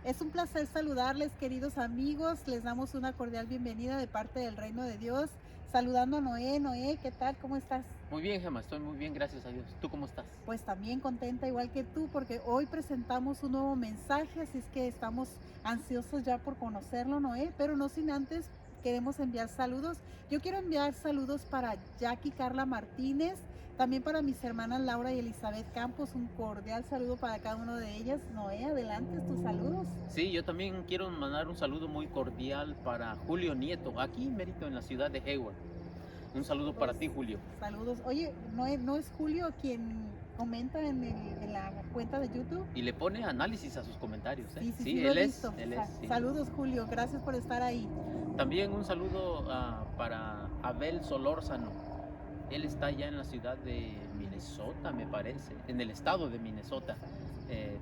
Es un placer saludarles, queridos amigos. Les damos una cordial bienvenida de parte del Reino de Dios. Saludando a Noé. Noé, ¿qué tal? ¿Cómo estás? Muy bien, Gemma, estoy muy bien, gracias a Dios. ¿Tú cómo estás? Pues también contenta igual que tú, porque hoy presentamos un nuevo mensaje, así es que estamos ansiosos ya por conocerlo, Noé, pero no sin antes queremos enviar saludos. Yo quiero enviar saludos para Jackie Carla Martínez, también para mis hermanas Laura y Elizabeth Campos, un cordial saludo para cada una de ellas. Noé, adelante, tus saludos. Sí, yo también quiero mandar un saludo muy cordial para Julio Nieto, aquí mérito en la ciudad de Hayward. Un saludo para Saludos, ti, Julio. saludos. Oye, no es Julio quien comenta en la cuenta de YouTube? Y le pone análisis a sus comentarios, ¿eh? Sí, sí, sí, Sí, lo he él es, visto. él es, sí. Saludos, Julio. Gracias por estar ahí. También un saludo para Abel Solórzano. Él está ya en la ciudad de Minnesota, me parece, en el estado de Minnesota.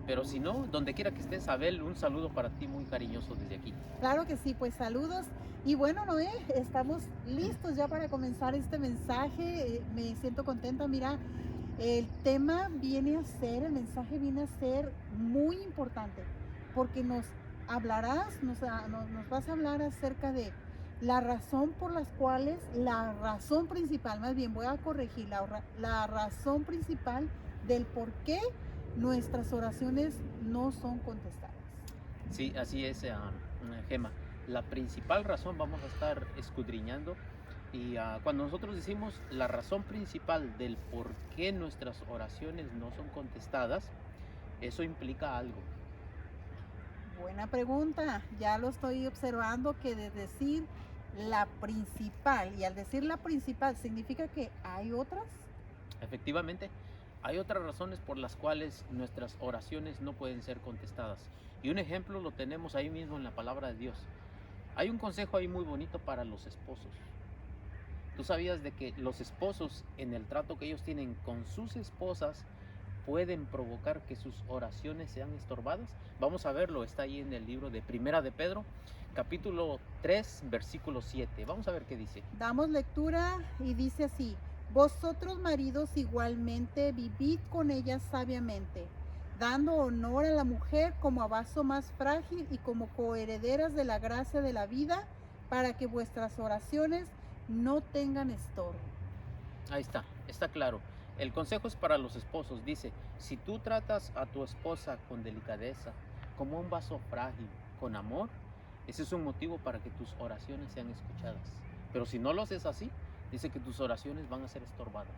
Pero si no, donde quiera que estés, Abel, un saludo para ti muy cariñoso desde aquí. Claro que sí, pues saludos. Y bueno, Noé, estamos listos ya para comenzar este mensaje. Me siento contenta. Mira, el mensaje viene a ser muy importante, porque nos hablarás, nos vas a hablar acerca de la razón por las cuales, la razón principal, más bien voy a corregir, la razón principal del por qué nuestras oraciones no son contestadas. Sí, así es, Gema. La principal razón vamos a estar escudriñando y cuando nosotros decimos la razón principal del por qué nuestras oraciones no son contestadas, eso implica algo. Buena pregunta, ya lo estoy observando que de decir la principal, y al decir la principal significa que hay otras. Efectivamente, hay otras razones por las cuales nuestras oraciones no pueden ser contestadas. Y un ejemplo lo tenemos ahí mismo en la palabra de Dios. Hay un consejo ahí muy bonito para los esposos. ¿Tú sabías de que los esposos, en el trato que ellos tienen con sus esposas, pueden provocar que sus oraciones sean estorbadas? Vamos a verlo, está ahí en el libro de Primera de Pedro, capítulo 3, versículo 7. Vamos a ver qué dice. Damos lectura y dice así: vosotros maridos igualmente vivid con ellas sabiamente, dando honor a la mujer como a vaso más frágil y como coherederas de la gracia de la vida, para que vuestras oraciones no tengan estorbo. Ahí está claro. El consejo es para los esposos. Dice, si tú tratas a tu esposa con delicadeza, como un vaso frágil, con amor, ese es un motivo para que tus oraciones sean escuchadas. Pero si no lo haces así, dice que tus oraciones van a ser estorbadas.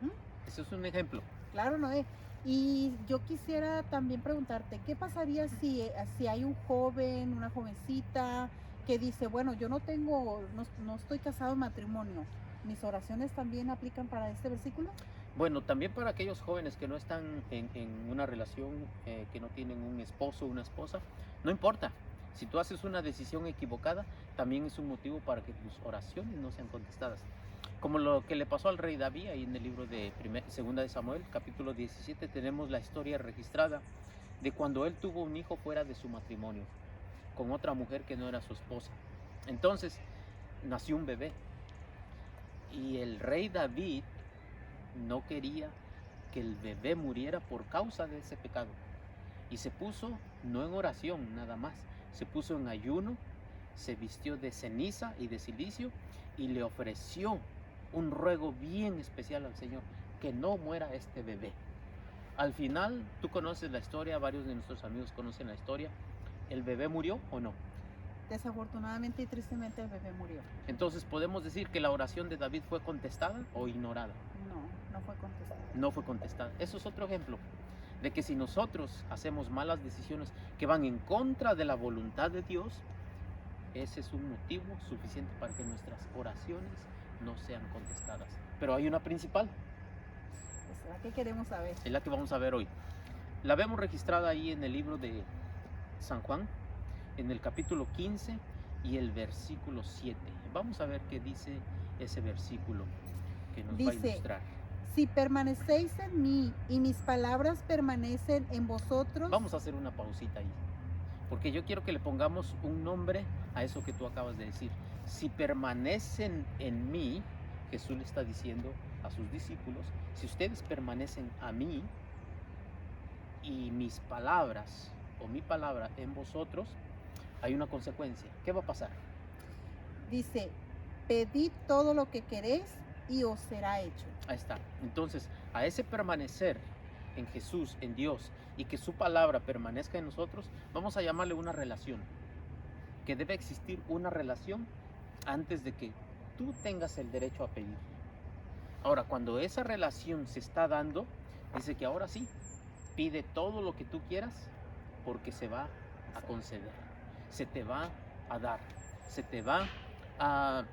Ujú. Ese es un ejemplo. Claro, Noé. Y yo quisiera también preguntarte, ¿qué pasaría si hay un joven, una jovencita que dice, bueno, yo no estoy casado en matrimonio? ¿Mis oraciones también aplican para este versículo? Bueno, también para aquellos jóvenes que no están en una relación, que no tienen un esposo o una esposa, no importa. Si tú haces una decisión equivocada, también es un motivo para que tus oraciones no sean contestadas. Como lo que le pasó al rey David, ahí en el libro de Segunda de Samuel, capítulo 17, tenemos la historia registrada de cuando él tuvo un hijo fuera de su matrimonio, con otra mujer que no era su esposa. Entonces, nació un bebé y el rey David no quería que el bebé muriera por causa de ese pecado. Y se puso, no en oración nada más, se puso en ayuno, se vistió de ceniza y de silicio y le ofreció un ruego bien especial al Señor, que no muera este bebé. Al final, tú conoces la historia, varios de nuestros amigos conocen la historia. ¿El bebé murió o no? Desafortunadamente y tristemente el bebé murió. Entonces, ¿podemos decir que la oración de David fue contestada o ignorada? No, no fue contestado. No fue contestada. Eso es otro ejemplo de que si nosotros hacemos malas decisiones que van en contra de la voluntad de Dios, ese es un motivo suficiente para que nuestras oraciones no sean contestadas. Pero hay una principal, Es la que queremos saber. es la que vamos a ver hoy. La vemos registrada ahí en el libro de San Juan, en el capítulo 15 y el versículo 7. Vamos a ver qué dice ese versículo que nos va a Dice, ilustrar. si permanecéis en mí y mis palabras permanecen en vosotros. Vamos a hacer una pausita ahí, porque yo quiero que le pongamos un nombre a eso que tú acabas de decir. Si permanecen en mí, Jesús le está diciendo a sus discípulos, si ustedes permanecen a mí y mis palabras o mi palabra en vosotros, hay una consecuencia. ¿Qué va a pasar? Dice, pedid todo lo que queréis y os será hecho. Ahí está. Entonces, a ese permanecer en Jesús, en Dios, y que su palabra permanezca en nosotros, vamos a llamarle una relación. Que debe existir una relación antes de que tú tengas el derecho a pedir. Ahora, cuando esa relación se está dando, dice que ahora sí, pide todo lo que tú quieras porque se va a conceder, se te va a dar, se te va a...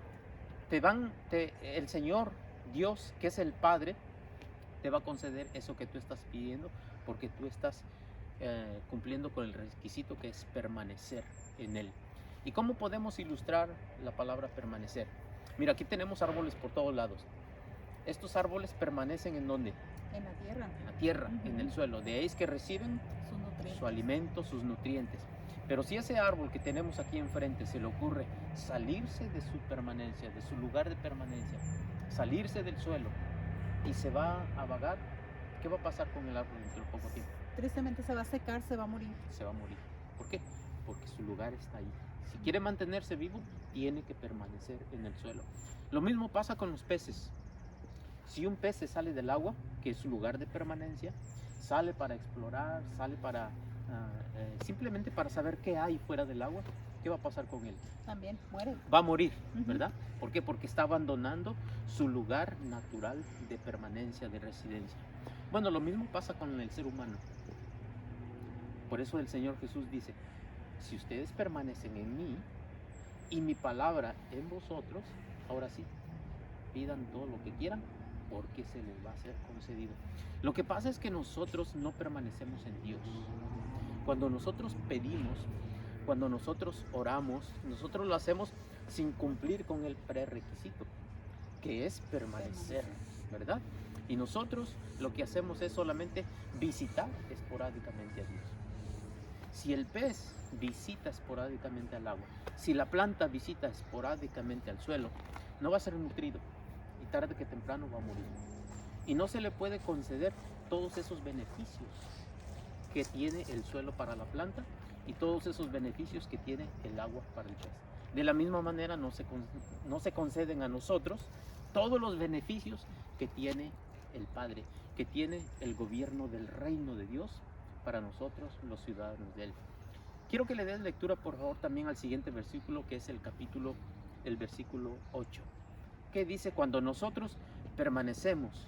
el Señor, Dios, que es el Padre, te va a conceder eso que tú estás pidiendo porque tú estás cumpliendo con el requisito que es permanecer en Él. ¿Y cómo podemos ilustrar la palabra permanecer? Mira, aquí tenemos árboles por todos lados. Estos árboles permanecen ¿en dónde? En la tierra. En la tierra, en el suelo. De ahí es que reciben Sus nutrientes. su alimento, sus nutrientes. Pero si ese árbol que tenemos aquí enfrente se le ocurre salirse de su permanencia, de su lugar de permanencia, salirse del suelo y se va a vagar, ¿qué va a pasar con el árbol dentro de poco tiempo? Tristemente se va a secar, se va a morir. Se va a morir. ¿Por qué? Porque su lugar está ahí. Si quiere mantenerse vivo, tiene que permanecer en el suelo. Lo mismo pasa con los peces. Si un pez se sale del agua, que es su lugar de permanencia, sale para explorar, sale para simplemente para saber qué hay fuera del agua, ¿qué va a pasar con él? También muere. Va a morir, ¿verdad? ¿Por qué? Porque está abandonando su lugar natural de permanencia, de residencia. Bueno, lo mismo pasa con el ser humano. Por eso el Señor Jesús dice, si ustedes permanecen en mí y mi palabra en vosotros, ahora sí, pidan todo lo que quieran porque se les va a ser concedido. Lo que pasa es que nosotros no permanecemos en Dios. Cuando nosotros pedimos, cuando nosotros oramos, nosotros lo hacemos sin cumplir con el prerequisito, que es permanecer, ¿verdad? Y nosotros lo que hacemos es solamente visitar esporádicamente a Dios. Si el pez visita esporádicamente al agua, si la planta visita esporádicamente al suelo, no va a ser nutrido y tarde que temprano va a morir. Y no se le puede conceder todos esos beneficios que tiene el suelo para la planta y todos esos beneficios que tiene el agua para el pez. De la misma manera no se conceden a nosotros todos los beneficios que tiene el Padre, que tiene el gobierno del reino de Dios para nosotros los ciudadanos de Él. Quiero que le des lectura por favor también al siguiente versículo, que es el versículo 8, que dice: cuando nosotros permanecemos,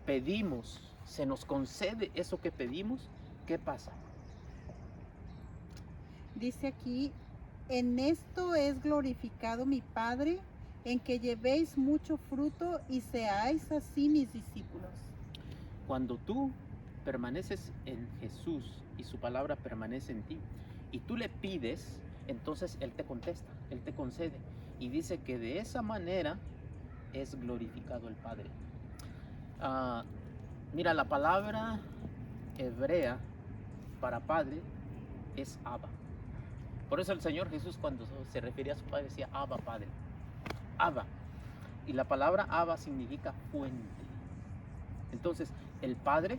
pedimos, se nos concede eso que pedimos, ¿qué pasa? Dice aquí, en esto es glorificado mi Padre, en que llevéis mucho fruto y seáis así mis discípulos. Cuando tú permaneces en Jesús y su palabra permanece en ti y tú le pides, entonces Él te contesta, Él te concede y dice que de esa manera es glorificado el Padre. Mira, la palabra hebrea para Padre es Abba. Por eso el Señor Jesús, cuando se refería a su Padre, decía Abba, Padre. Abba. Y la palabra Abba significa fuente. Entonces, el Padre,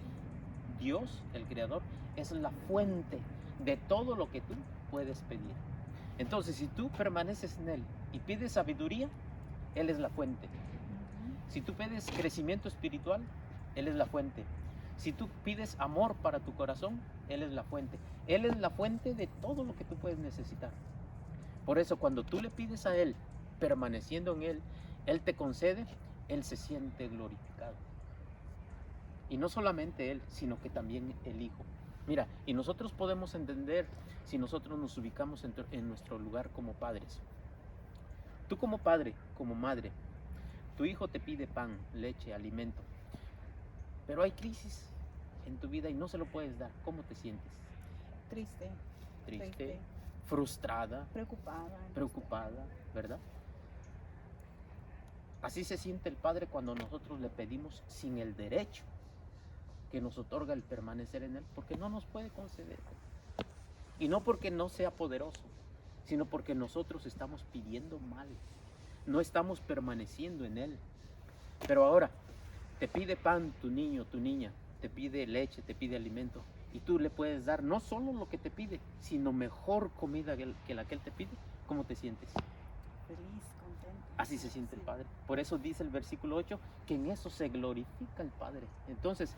Dios, el Creador, es la fuente de todo lo que tú puedes pedir. Entonces, si tú permaneces en Él y pides sabiduría, Él es la fuente. Si tú pides crecimiento espiritual, Él es la fuente. Si tú pides amor para tu corazón, Él es la fuente. Él es la fuente de todo lo que tú puedes necesitar. Por eso, cuando tú le pides a Él, permaneciendo en Él, Él te concede, Él se siente glorificado. Y no solamente Él, sino que también el Hijo. Mira, y nosotros podemos entender si nosotros nos ubicamos en nuestro lugar como padres. Tú como padre, como madre, tu hijo te pide pan, leche, alimento. Pero hay crisis en tu vida y no se lo puedes dar. ¿Cómo te sientes? Triste, frustrada, preocupada, ¿verdad? Así se siente el Padre cuando nosotros le pedimos sin el derecho que nos otorga el permanecer en Él, porque no nos puede conceder. Y no porque no sea poderoso, sino porque nosotros estamos pidiendo mal. No estamos permaneciendo en Él. Pero ahora, te pide pan tu niño, tu niña, te pide leche, te pide alimento, Y tú le puedes dar no solo lo que te pide, sino mejor comida que la que Él te pide. ¿Cómo te sientes? Feliz, contenta. Así se siente el Sí. Padre. Por eso dice el versículo 8 que en eso se glorifica el Padre. Entonces,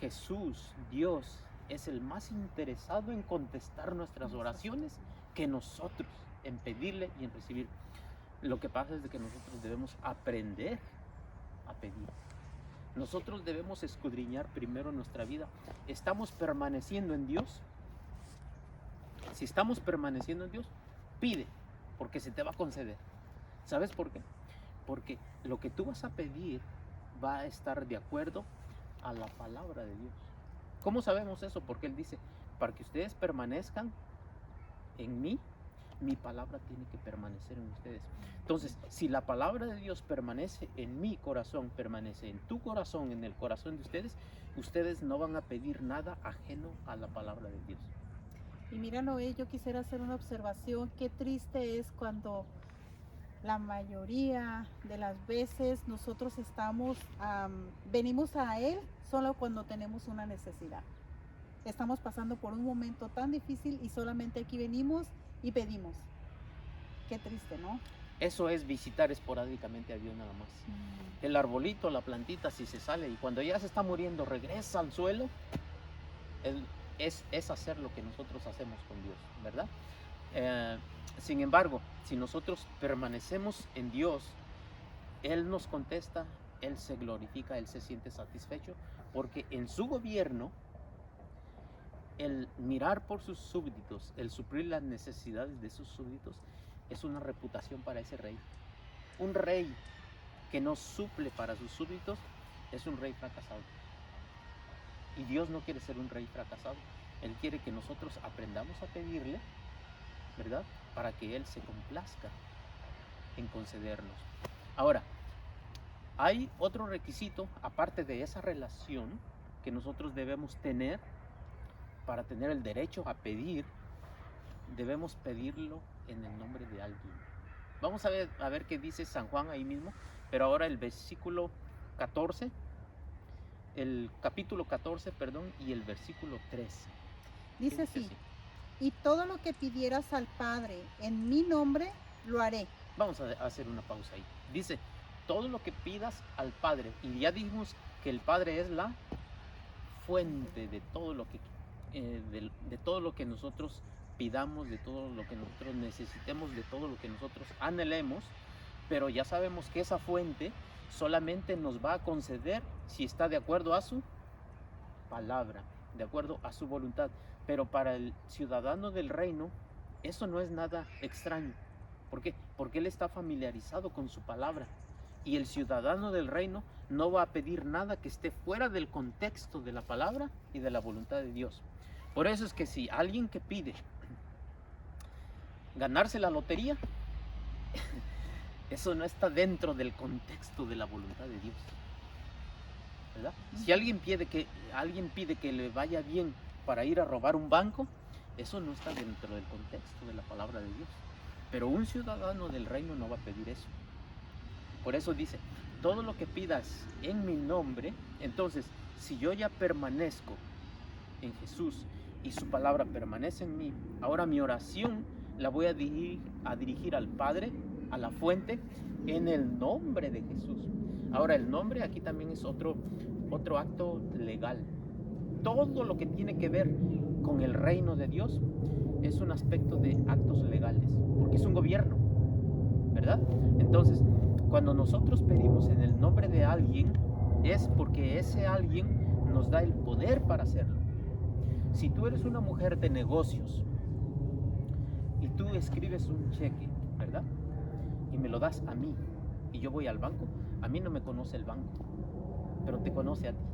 Jesús, Dios, es el más interesado en contestar nuestras oraciones que nosotros, en pedirle y en recibir. Lo que pasa es de que nosotros debemos aprender a pedir. Nosotros debemos escudriñar primero nuestra vida. ¿Estamos permaneciendo en Dios? Si estamos permaneciendo en Dios, pide, porque se te va a conceder. ¿Sabes por qué? Porque lo que tú vas a pedir va a estar de acuerdo a la palabra de Dios. ¿Cómo sabemos eso? Porque Él dice, para que ustedes permanezcan en mí, mi palabra tiene que permanecer en ustedes. Entonces, si la palabra de Dios permanece en mi corazón, permanece en tu corazón, en el corazón de ustedes, ustedes no van a pedir nada ajeno a la palabra de Dios. Y mira, Noé, yo quisiera hacer una observación. Qué triste es cuando la mayoría de las veces nosotros venimos a Él solo cuando tenemos una necesidad. Estamos pasando por un momento tan difícil y solamente aquí venimos y pedimos. Qué triste, ¿no? Eso es visitar esporádicamente a Dios nada más. El arbolito, la plantita, si se sale y cuando ya se está muriendo regresa al suelo, es hacer lo que nosotros hacemos con Dios, ¿verdad? Sin embargo, si nosotros permanecemos en Dios, Él nos contesta, Él se glorifica, Él se siente satisfecho, porque en su gobierno, el mirar por sus súbditos, el suplir las necesidades de sus súbditos, es una reputación para ese rey. Un rey que no suple para sus súbditos es un rey fracasado. Y Dios no quiere ser un rey fracasado. Él quiere que nosotros aprendamos a pedirle, ¿verdad? Para que Él se complazca en concedernos. Ahora, hay otro requisito, aparte de esa relación que nosotros debemos tener para tener el derecho a pedir. Debemos pedirlo en el nombre de alguien. Vamos a ver qué dice San Juan ahí mismo, pero ahora el versículo 14, el capítulo 14, perdón, y el versículo 13. Dice así: y todo lo que pidieras al Padre en mi nombre, lo haré. Vamos a hacer una pausa ahí. Dice, todo lo que pidas al Padre, y ya dijimos que el Padre es la fuente de todo lo que, de todo lo que nosotros pidamos, de todo lo que nosotros necesitemos, de todo lo que nosotros anhelemos, pero ya sabemos que esa fuente solamente nos va a conceder si está de acuerdo a su palabra, de acuerdo a su voluntad. Pero para el ciudadano del reino, eso no es nada extraño. ¿Por qué? Porque él está familiarizado con su palabra. Y el ciudadano del reino no va a pedir nada que esté fuera del contexto de la palabra y de la voluntad de Dios. Por eso es que si alguien que pide ganarse la lotería, eso no está dentro del contexto de la voluntad de Dios, ¿verdad? Si alguien pide que le vaya bien para ir a robar un banco, eso no está dentro del contexto de la palabra de Dios. Pero un ciudadano del reino no va a pedir eso. Por eso dice, todo lo que pidas en mi nombre. Entonces, si yo ya permanezco en Jesús y su palabra permanece en mí, ahora mi oración la voy a dirigir al Padre, a la fuente, en el nombre de Jesús. Ahora, el nombre aquí también es otro acto legal. Todo lo que tiene que ver con el reino de Dios es un aspecto de actos legales, porque es un gobierno, ¿verdad? Entonces, cuando nosotros pedimos en el nombre de alguien, es porque ese alguien nos da el poder para hacerlo. Si tú eres una mujer de negocios y tú escribes un cheque, ¿verdad? Y me lo das a mí y yo voy al banco, a mí no me conoce el banco, pero te conoce a ti.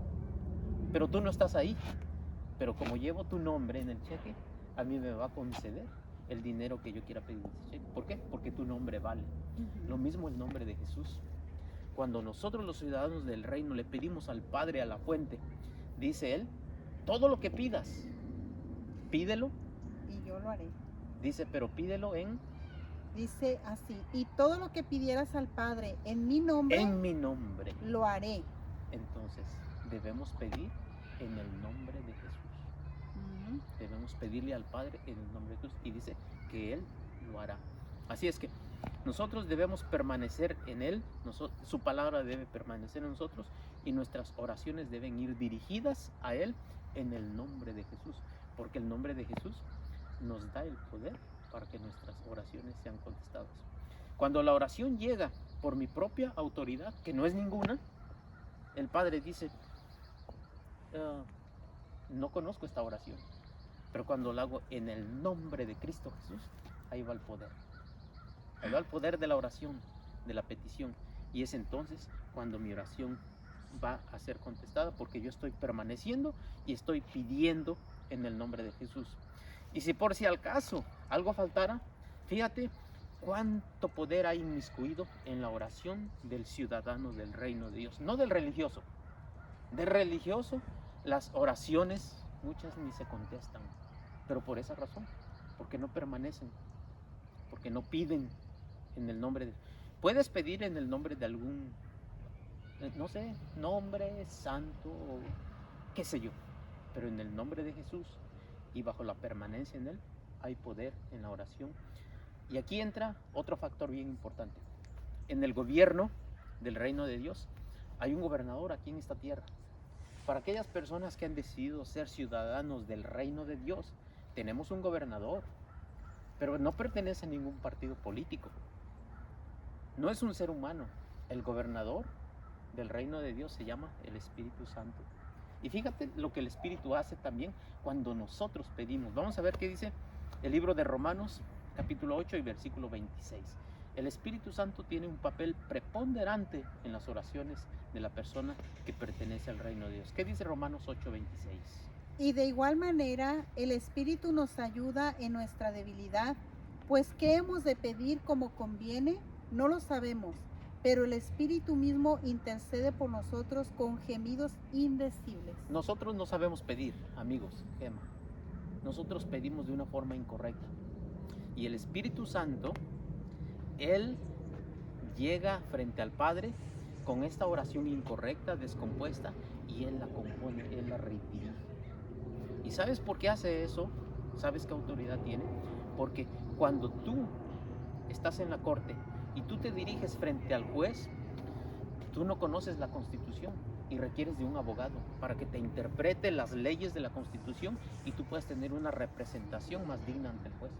Pero tú no estás ahí, pero como llevo tu nombre en el cheque, a mí me va a conceder el dinero que yo quiera pedir en ese cheque. ¿Por qué? Porque tu nombre vale. Lo mismo el nombre de Jesús. Cuando nosotros los ciudadanos del reino le pedimos al Padre, a la fuente, dice Él, todo lo que pidas, pídelo. Y yo lo haré. Dice, pero pídelo en... Dice así, y todo lo que pidieras al Padre en mi nombre, lo haré. Entonces, debemos pedir en el nombre de Jesús. debemos pedirle al Padre en el nombre de Jesús y dice que Él lo hará. Así es que nosotros debemos permanecer en Él, su palabra debe permanecer en nosotros y nuestras oraciones deben ir dirigidas a Él en el nombre de Jesús, porque el nombre de Jesús nos da el poder para que nuestras oraciones sean contestadas. Cuando la oración llega por mi propia autoridad, que no es ninguna, el Padre dice, no conozco esta oración, pero cuando la hago en el nombre de Cristo Jesús, ahí va el poder. Ahí va el poder de la oración, de la petición. Y es entonces cuando mi oración va a ser contestada, porque yo estoy permaneciendo y estoy pidiendo en el nombre de Jesús. Y si por si al caso algo faltara, fíjate cuánto poder hay inmiscuido en la oración del ciudadano del reino de Dios, no del religioso. Del religioso, las oraciones, muchas ni se contestan, pero por esa razón, porque no permanecen, porque no piden en el nombre de... Puedes pedir en el nombre de algún, no sé, nombre santo, o qué sé yo, pero en el nombre de Jesús y bajo la permanencia en Él, hay poder en la oración. Y aquí entra otro factor bien importante. En el gobierno del reino de Dios, hay un gobernador aquí en esta tierra. Para aquellas personas que han decidido ser ciudadanos del reino de Dios, tenemos un gobernador, pero no pertenece a ningún partido político. No es un ser humano. El gobernador del reino de Dios se llama el Espíritu Santo. Y fíjate lo que el Espíritu hace también cuando nosotros pedimos. Vamos a ver qué dice el libro de Romanos, capítulo 8 y versículo 26. El Espíritu Santo tiene un papel preponderante en las oraciones de la persona que pertenece al reino de Dios. ¿Qué dice Romanos 8, 26? Y de igual manera, el Espíritu nos ayuda en nuestra debilidad, pues ¿qué hemos de pedir como conviene? No lo sabemos, pero el Espíritu mismo intercede por nosotros con gemidos indecibles. Nosotros no sabemos pedir, amigos, Gemma. Nosotros pedimos de una forma incorrecta. Y el Espíritu Santo, Él llega frente al Padre con esta oración incorrecta, descompuesta, y Él la compone, Él la redirige. ¿Y sabes por qué hace eso? ¿Sabes qué autoridad tiene? Porque cuando tú estás en la corte y tú te diriges frente al juez, tú no conoces la Constitución y requieres de un abogado para que te interprete las leyes de la Constitución y tú puedas tener una representación más digna ante el juez.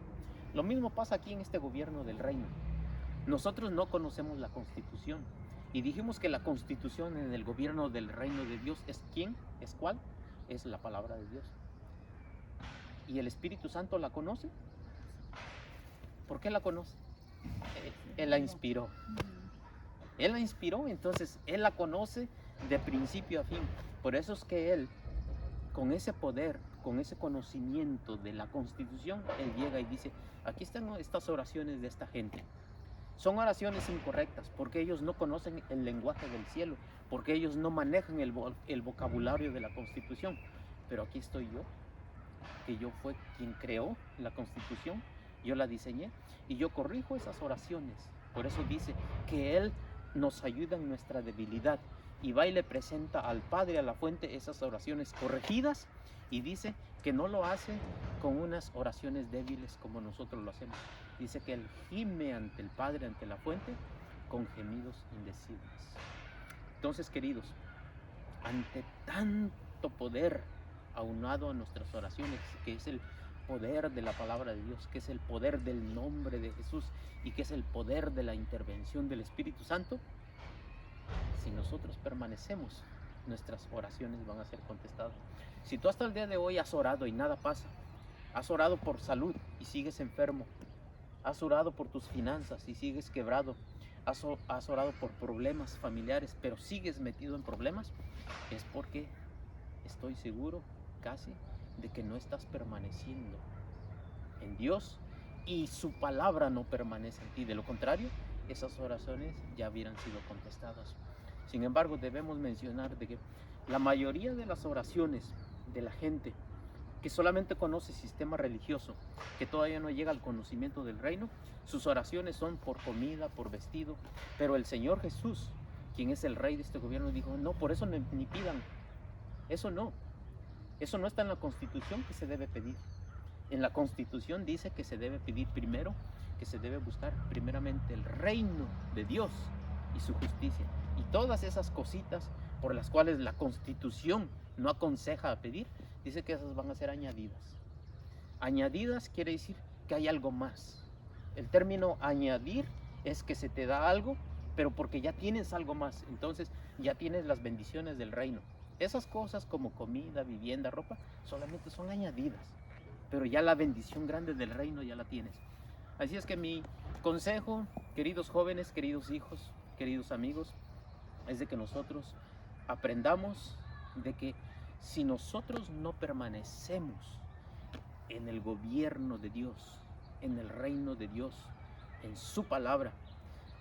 Lo mismo pasa aquí en este gobierno del reino. Nosotros no conocemos la Constitución y dijimos que la Constitución en el gobierno del reino de Dios es ¿quién? ¿Es cuál? Es la palabra de Dios. ¿Y el Espíritu Santo la conoce? ¿Por qué la conoce? Él la inspiró. Él la inspiró, entonces Él la conoce de principio a fin. Por eso es que Él, con ese poder, con ese conocimiento de la Constitución, Él llega y dice, aquí están estas oraciones de esta gente. Son oraciones incorrectas porque ellos no conocen el lenguaje del cielo, porque ellos no manejan el vocabulario de la Constitución. Pero aquí estoy yo, que yo fue quien creó la Constitución, yo la diseñé y yo corrijo esas oraciones. Por eso dice que Él nos ayuda en nuestra debilidad y va y le presenta al Padre, a la fuente, esas oraciones corregidas y dice que no lo hace con unas oraciones débiles como nosotros lo hacemos. Dice que Él gime ante el Padre, ante la fuente, con gemidos indecibles. Entonces, queridos, ante tanto poder aunado a nuestras oraciones, que es el poder de la palabra de Dios, que es el poder del nombre de Jesús y que es el poder de la intervención del Espíritu Santo, si nosotros permanecemos, nuestras oraciones van a ser contestadas. Si tú hasta el día de hoy has orado y nada pasa, has orado por salud y sigues enfermo, has orado por tus finanzas y sigues quebrado, has orado por problemas familiares pero sigues metido en problemas, es porque estoy seguro casi de que no estás permaneciendo en Dios y su palabra no permanece en ti. De lo contrario, esas oraciones ya hubieran sido contestadas. Sin embargo, debemos mencionar de que la mayoría de las oraciones de la gente que solamente conoce sistema religioso, que todavía no llega al conocimiento del reino, sus oraciones son por comida, por vestido, pero el Señor Jesús, quien es el rey de este gobierno, dijo, no, por eso ni pidan, eso no. Eso no está en la Constitución que se debe pedir. En la Constitución dice que se debe pedir primero, que se debe buscar primeramente el reino de Dios y su justicia. Y todas esas cositas por las cuales la Constitución no aconseja a pedir, dice que esas van a ser añadidas. Añadidas quiere decir que hay algo más. El término añadir es que se te da algo, pero porque ya tienes algo más. Entonces ya tienes las bendiciones del reino. Esas cosas como comida, vivienda, ropa, solamente son añadidas. Pero ya la bendición grande del reino ya la tienes. Así es que mi consejo, queridos jóvenes, queridos hijos, queridos amigos, es de que nosotros aprendamos de que si nosotros no permanecemos en el gobierno de Dios, en el reino de Dios, en su palabra,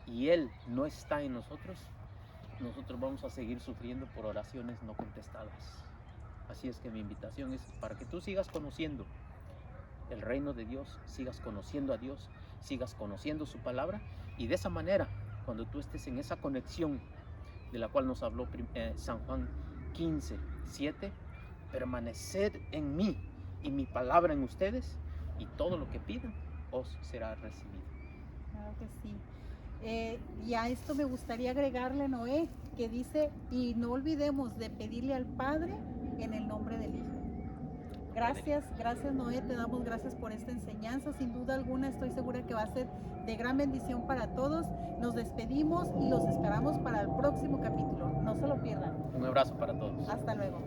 y Él no está en nosotros, nosotros vamos a seguir sufriendo por oraciones no contestadas. Así es que mi invitación es para que tú sigas conociendo el reino de Dios, sigas conociendo a Dios, sigas conociendo su palabra, y de esa manera, cuando tú estés en esa conexión de la cual nos habló San Juan 15:7, permaneced en mí y mi palabra en ustedes, y todo lo que pidan os será recibido. Claro que sí. Y a esto me gustaría agregarle, Noé, que dice, y no olvidemos de pedirle al Padre en el nombre del Hijo. Gracias, gracias Noé, te damos gracias por esta enseñanza. Sin duda alguna estoy segura que va a ser de gran bendición para todos. Nos despedimos y los esperamos para el próximo capítulo. No se lo pierdan. Un abrazo para todos. Hasta luego.